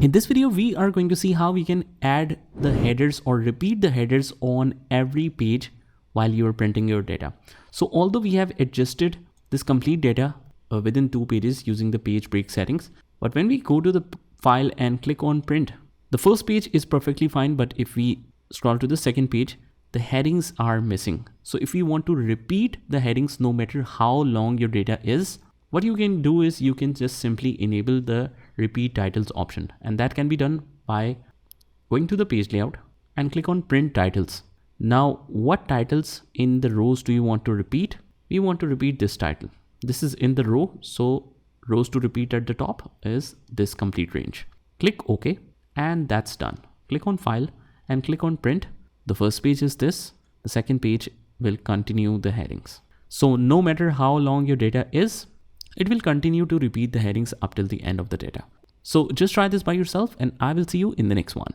In this video, we are going to see how we can add the headers or repeat the headers on every page while you're printing your data. So although we have adjusted this complete data within 2 pages using the page break settings, but when we go to the file and click on print, the first page is perfectly fine. But if we scroll to the second page, the headings are missing. So if you want to repeat the headings, no matter how long your data is, what you can do is you can just simply enable the repeat titles option, and that can be done by going to the page layout and click on print titles. Now, what titles in the rows do you want to repeat? We want to repeat this title. This is in the row, so rows to repeat at the top is this complete range. Click OK, and that's done. Click on file and click on print. The first page is this. The second page will continue the headings. So no matter how long your data is, it will continue to repeat the headings up till the end of the data. So just try this by yourself, and I will see you in the next one.